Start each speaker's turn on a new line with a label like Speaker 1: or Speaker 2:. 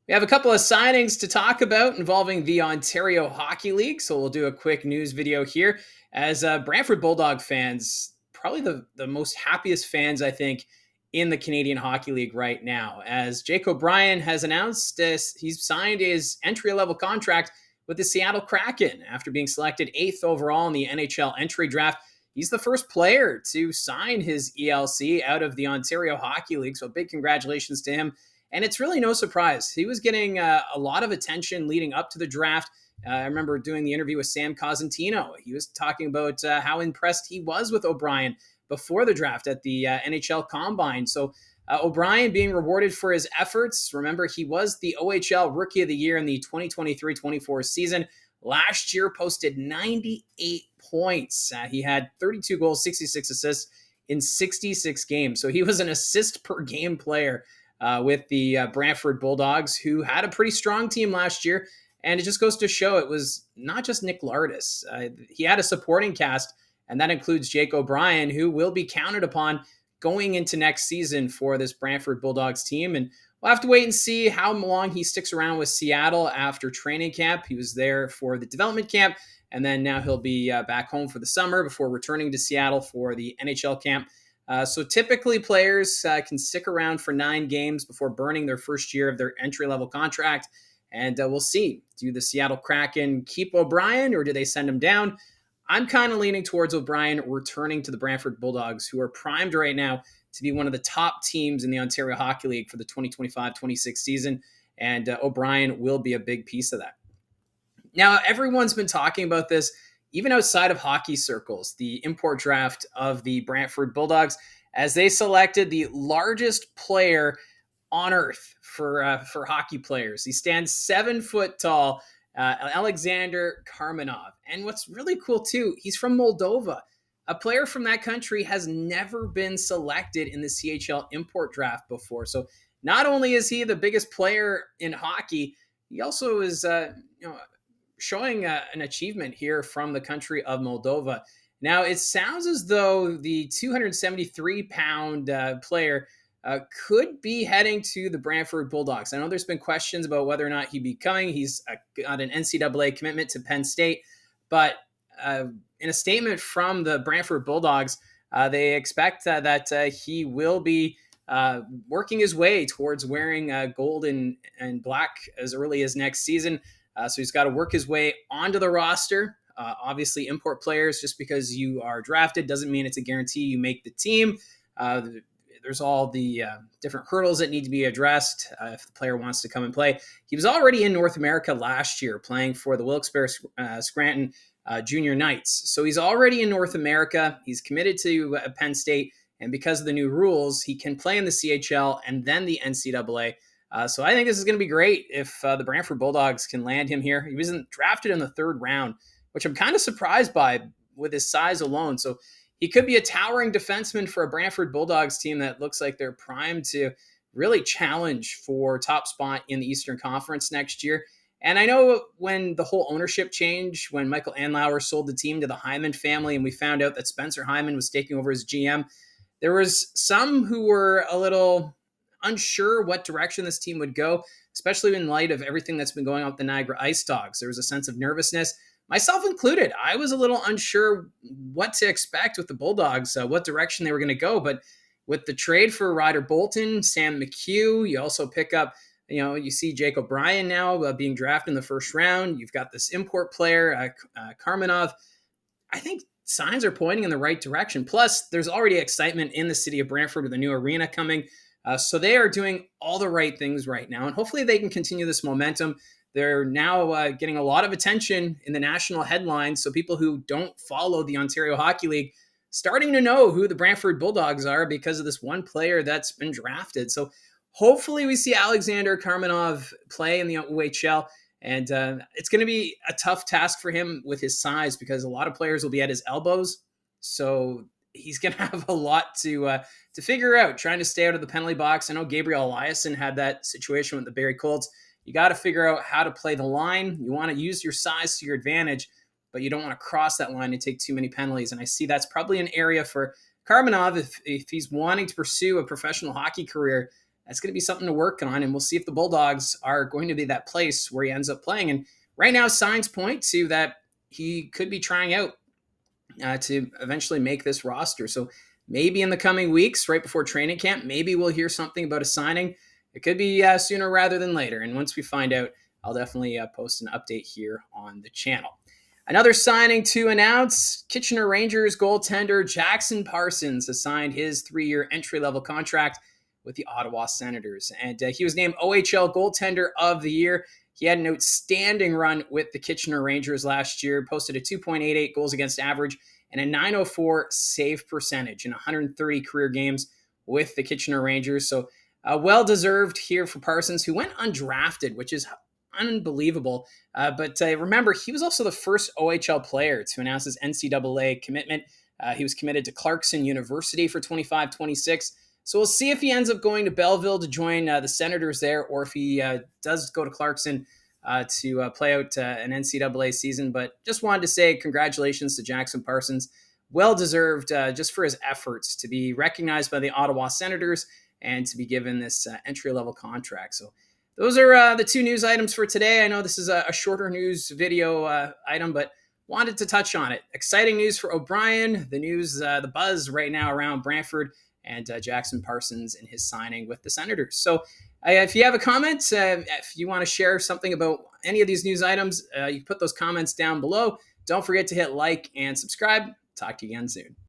Speaker 1: We have a couple of signings to talk about involving the Ontario Hockey League, so we'll do a quick news video here. As Brantford Bulldog fans, probably the most happiest fans, I think, in the Canadian Hockey League right now. As Jake O'Brien has announced he's signed his entry-level contract with the Seattle Kraken after being selected 8th overall in the NHL entry draft. He's the first player to sign his ELC out of the Ontario Hockey League, so big congratulations to him. And it's really no surprise. He was getting a lot of attention leading up to the draft. I remember doing the interview with Sam Cosentino. He was talking about how impressed he was with O'Brien before the draft at the NHL Combine. So O'Brien being rewarded for his efforts. Remember, he was the OHL Rookie of the Year in the 2023-24 season. Last year posted 98 points. He had 32 goals, 66 assists in 66 games. So he was an assist per game player with the Brantford Bulldogs, who had a pretty strong team last year. And it just goes to show it was not just Nick Lardis. He had a supporting cast, and that includes Jake O'Brien, who will be counted upon going into next season for this Brantford Bulldogs team. And we'll have to wait and see how long he sticks around with Seattle after training camp. He was there for the development camp, and then now he'll be back home for the summer before returning to Seattle for the NHL camp. So typically players can stick around for 9 games before burning their first year of their entry-level contract. And we'll see. Do the Seattle Kraken keep O'Brien or do they send him down? I'm kind of leaning towards O'Brien returning to the Brantford Bulldogs, who are primed right now to be one of the top teams in the Ontario Hockey League for the 2025-26 season. And O'Brien will be a big piece of that. Now, everyone's been talking about this even outside of hockey circles, the import draft of the Brantford Bulldogs, as they selected the largest player on earth for hockey players. He stands 7 foot tall, Alexander Karmanov. And what's really cool too, he's from Moldova. A player from that country has never been selected in the CHL Import Draft before. So not only is he the biggest player in hockey, he also is showing an achievement here from the country of Moldova. Now, it sounds as though the 273-pound player could be heading to the Brantford Bulldogs. I know there's been questions about whether or not he'd be coming. He's got an NCAA commitment to Penn State. But in a statement from the Brantford Bulldogs, they expect that he will be working his way towards wearing gold and black as early as next season. So he's got to work his way onto the roster. Obviously, import players, just because you are drafted doesn't mean it's a guarantee you make the team. There's all the different hurdles that need to be addressed if the player wants to come and play. He was already in North America last year playing for the Wilkes-Barre Scranton Junior Knights. So he's already in North America. He's committed to Penn State. And because of the new rules, he can play in the CHL and then the NCAA. So I think this is going to be great if the Brantford Bulldogs can land him here. He wasn't drafted in the 3rd round, which I'm kind of surprised by with his size alone. So he could be a towering defenseman for a Brantford Bulldogs team that looks like they're primed to really challenge for top spot in the Eastern Conference next year. And I know when the whole ownership change, when Michael Andlauer sold the team to the Hyman family and we found out that Spencer Hyman was taking over as GM, there was some who were a little unsure what direction this team would go, especially in light of everything that's been going on with the Niagara Ice Dogs. There was a sense of nervousness, myself included. I was a little unsure what to expect with the Bulldogs, what direction they were going to go. But with the trade for Ryder Bolton, Sam McHugh, you also pick up, you see Jake O'Brien now being drafted in the 1st round. You've got this import player, Karmanov. I think signs are pointing in the right direction. Plus, there's already excitement in the city of Brantford with a new arena coming. So they are doing all the right things right now, and hopefully they can continue this momentum. They're now getting a lot of attention in the national headlines, so people who don't follow the Ontario Hockey League starting to know who the Brantford Bulldogs are because of this one player that's been drafted. So hopefully we see Alexander Karmanov play in the OHL, and it's going to be a tough task for him with his size because a lot of players will be at his elbows. So he's going to have a lot to figure out, trying to stay out of the penalty box. I know Gabriel Eliasson had that situation with the Barrie Colts. You got to figure out how to play the line. You want to use your size to your advantage, but you don't want to cross that line and take too many penalties. And I see that's probably an area for Karmanov if he's wanting to pursue a professional hockey career. that's going to be something to work on. And we'll see if the Bulldogs are going to be that place where he ends up playing. And right now, signs point to that he could be trying out to eventually make this roster. So maybe in the coming weeks, right before training camp, maybe we'll hear something about a signing. It could be sooner rather than later. And once we find out, I'll definitely post an update here on the channel. Another signing to announce, Kitchener Rangers goaltender Jackson Parsons has signed his 3-year entry-level contract with the Ottawa Senators. And he was named OHL Goaltender of the Year. He had an outstanding run with the Kitchener Rangers last year, posted a 2.88 goals against average and a 904 save percentage in 130 career games with the Kitchener Rangers. So well-deserved here for Parsons, who went undrafted, which is unbelievable. But remember, he was also the first OHL player to announce his NCAA commitment. He was committed to Clarkson University for 25-26. So we'll see if he ends up going to Belleville to join the Senators there, or if he does go to Clarkson to play out an NCAA season. But just wanted to say congratulations to Jackson Parsons. Well-deserved just for his efforts to be recognized by the Ottawa Senators and to be given this entry-level contract. So those are the 2 news items for today. I know this is a shorter news video item, but wanted to touch on it. Exciting news for O'Brien, the news, the buzz right now around Brantford and Jackson Parsons and his signing with the Senators. So if you have a comment, if you want to share something about any of these news items, you can put those comments down below. Don't forget to hit like and subscribe. Talk to you again soon.